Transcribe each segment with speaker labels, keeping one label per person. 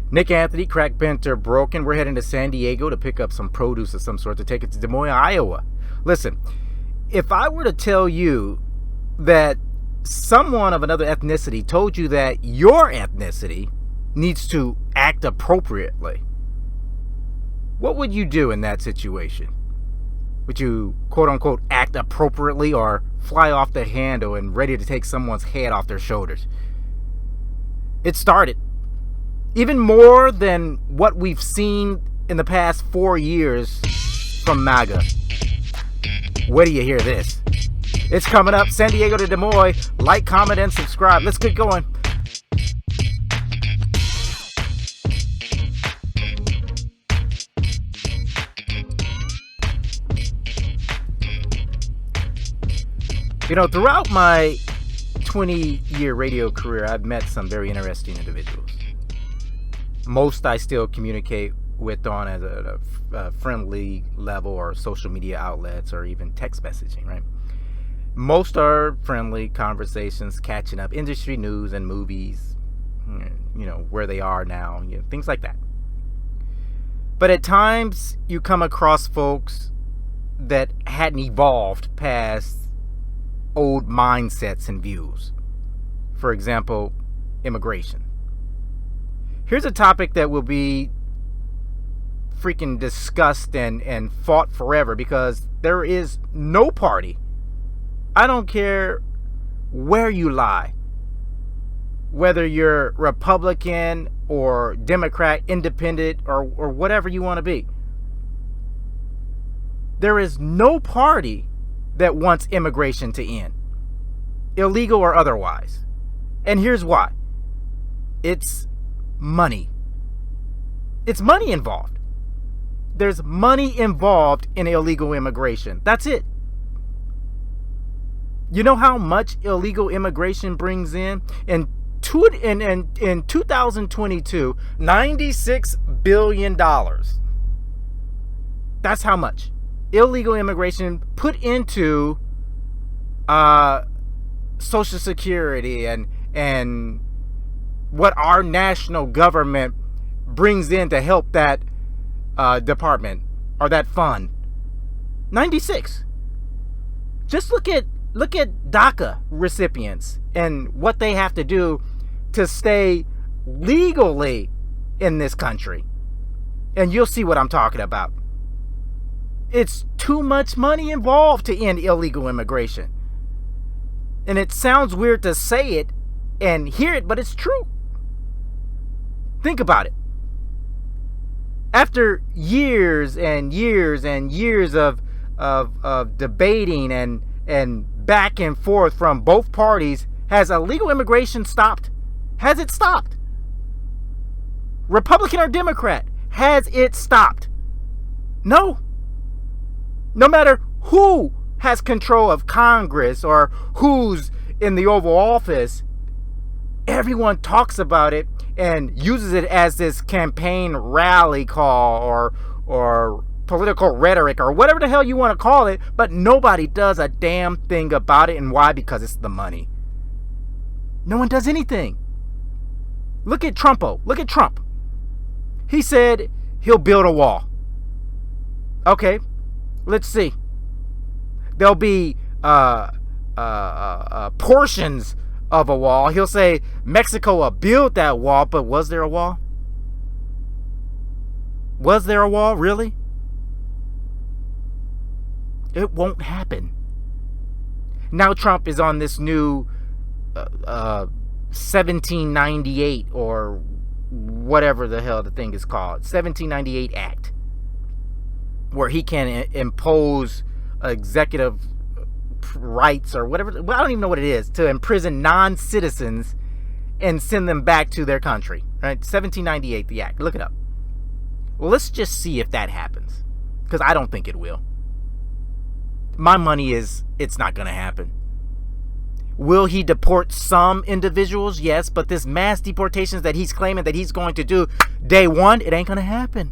Speaker 1: Nick Anthony, crack bent or broken. We're heading to San Diego to pick up some produce of some sort to take it to Des Moines, Iowa. Listen, if I were to tell you that someone of another ethnicity told you that your ethnicity needs to act appropriately, what would you do in that situation? Would you, quote unquote, act appropriately or fly off the handle and ready to take someone's head off their shoulders? It started. Even more than what we've seen in the past 4 years from MAGA. Where do you hear this? It's coming up. San Diego to Des Moines. Like, comment, and subscribe. Let's get going. You know, throughout my 20-year radio career, I've met some very interesting individuals. Most I still communicate with on as a friendly level, or social media outlets, or even text messaging, right? Most are friendly conversations, catching up, industry news and movies, you know, where they are now, you know, things like that. But at times you come across folks that hadn't evolved past old mindsets and views. For example, immigration. Here's a topic that will be freaking discussed and fought forever, because there is no party, I don't care where you lie, whether you're Republican or Democrat, independent, or whatever you want to be, there is no party that wants immigration to end, illegal or otherwise. And here's why. It's money. It's money involved. There's money involved in illegal immigration. That's it. You know how much illegal immigration brings in? In 2022, $96 billion. That's how much illegal immigration put into Social Security and what our national government brings in to help that department or that fund. 96. Just look at DACA recipients and what they have to do to stay legally in this country, and you'll see what I'm talking about. It's too much money involved to end illegal immigration. And it sounds weird to say it and hear it, but it's true. Think about it. After years and years and years of debating and back and forth from both parties, has illegal immigration stopped? Has it stopped? Republican or Democrat, has it stopped? No. No matter who has control of Congress or who's in the Oval Office, everyone talks about it and uses it as this campaign rally call or political rhetoric or whatever the hell you want to call it, but nobody does a damn thing about it. And why? Because it's the money. No one does anything. Look at Trumpo. Look at Trump. He said he'll build a wall. Okay, let's see. There'll be portions of a wall. He'll say Mexico will build that wall, but was there a wall? Was there a wall, really? It won't happen. Now Trump is on this new 1798 or whatever the hell the thing is called, 1798 Act, where he can impose executive rights or whatever. Well, I don't even know what it is, to imprison non-citizens and send them back to their country. Right? 1798, the act. Look it up. Well, let's just see if that happens, because I don't think it will. My money is it's not going to happen. Will he deport some individuals? Yes, but this mass deportations that he's claiming that he's going to do day one, it ain't going to happen.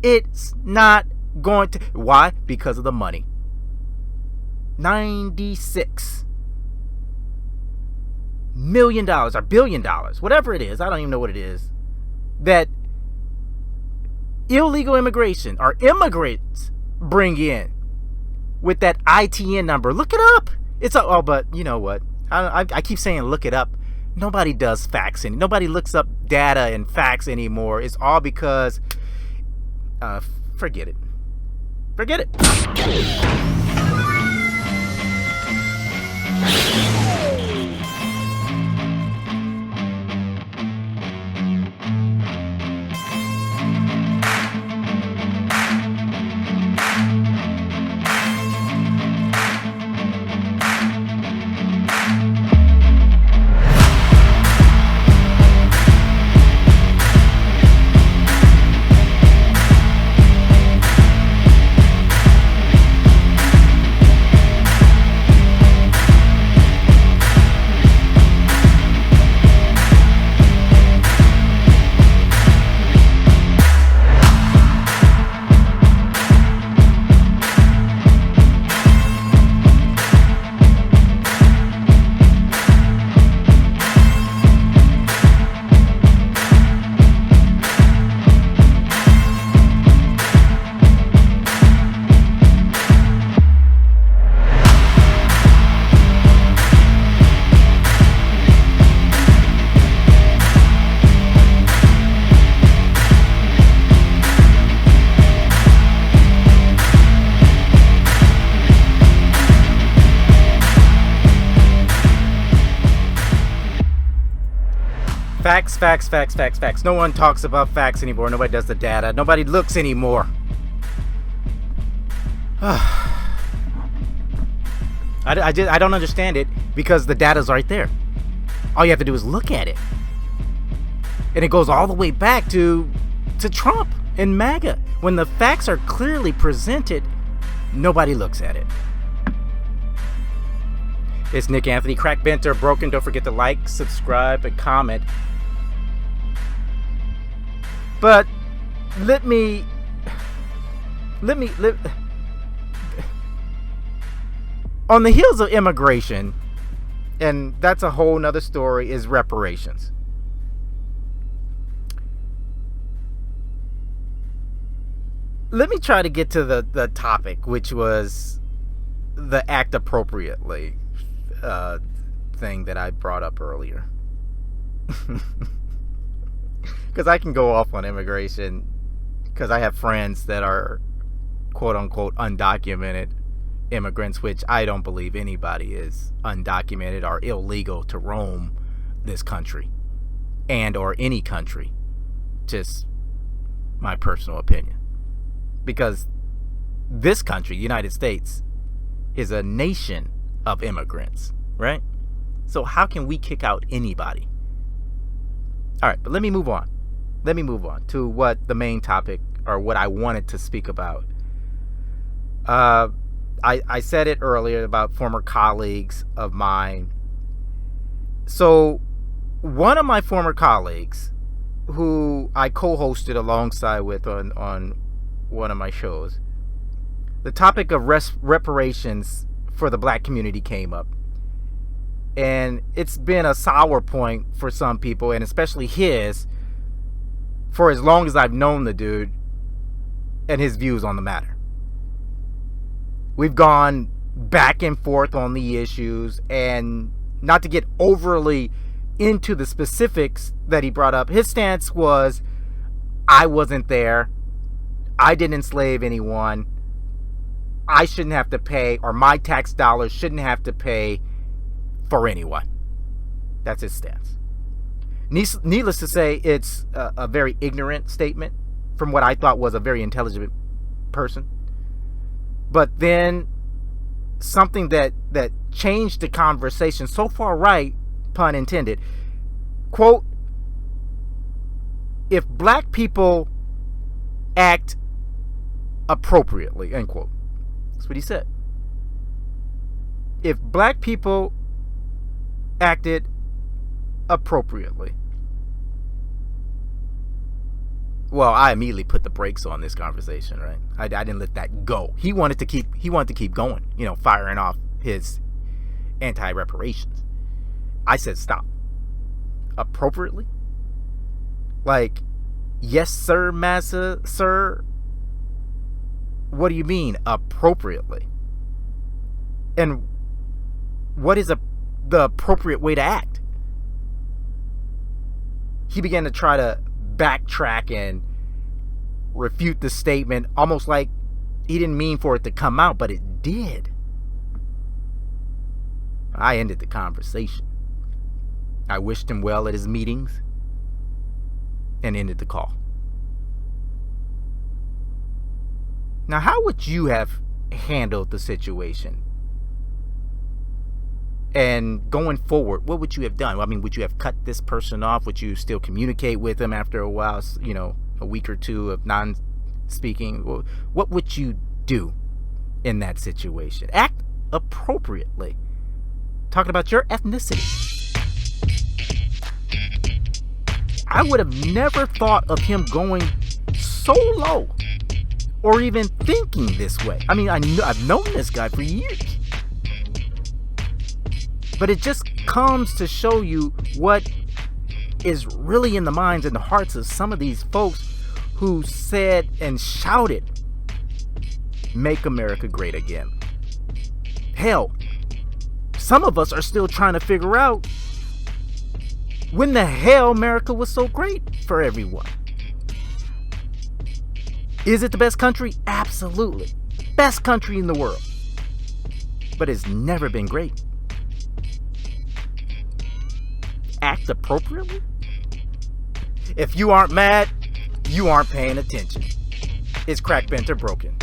Speaker 1: It's not going to. Why? Because of the money. $96 million or $1 billion, whatever it is. I don't even know what it is. that illegal immigration or immigrants bring in with that ITN number. Look it up. But you know what? I keep saying look it up. Nobody does facts anymore. Nobody looks up data and facts anymore. It's all because, forget it. Forget it. Facts. No one talks about facts anymore. Nobody does the data. Nobody looks anymore. I don't understand it because the data's right there. All you have to do is look at it. And it goes all the way back to Trump and MAGA. When the facts are clearly presented, nobody looks at it. It's Nick Anthony, Crack Bent or Broken. Don't forget to like, subscribe, and comment. But let me on the heels of immigration, and that's a whole nother story, is reparations. Let me try to get to the topic, which was the act appropriately thing that I brought up earlier. Because I can go off on immigration because I have friends that are quote unquote undocumented immigrants, which I don't believe anybody is undocumented or illegal to roam this country and or any country. Just my personal opinion. Because this country, United States, is a nation of immigrants, right? So how can we kick out anybody? All right, but let me move on. Let me move on to what the main topic or what I wanted to speak about. I said it earlier about former colleagues of mine. So one of my former colleagues who I co-hosted alongside with on one of my shows, the topic of reparations for the black community came up. And it's been a sour point for some people, and especially his, for as long as I've known the dude and his views on the matter. We've gone back and forth on the issues, and not to get overly into the specifics that he brought up, his stance was, I wasn't there, I didn't enslave anyone, I shouldn't have to pay, or my tax dollars shouldn't have to pay for anyone. That's his stance. Needless to say, it's a very ignorant statement from what I thought was a very intelligent person. But then something that changed the conversation so far right, pun intended, quote, if black people act appropriately, end quote. That's what he said. If black people acted appropriately. Well, I immediately put the brakes on this conversation, right? I didn't let that go. He wanted to keep going, firing off his anti-reparations. I said stop. Appropriately? Like, Yes, sir, massa, sir. What do you mean, appropriately? And what is the appropriate way to act? He began to try to backtrack and refute the statement, almost like he didn't mean for it to come out, but it did. I ended the conversation. I wished him well at his meetings and ended the call. Now, how would you have handled the situation? And going forward, what would you have done? I mean, would you have cut this person off? Would you still communicate with them after a while, a week or two of non-speaking? What would you do in that situation? Act appropriately. Talking about your ethnicity. I would have never thought of him going so low or even thinking this way. I mean, I've known this guy for years. But it just comes to show you what is really in the minds and the hearts of some of these folks who said and shouted, "Make America Great Again." Hell, some of us are still trying to figure out when the hell America was so great for everyone. Is it the best country? Absolutely. Best country in the world. But it's never been great. Act appropriately? If you aren't mad, you aren't paying attention. It's cracked, bent, or broken.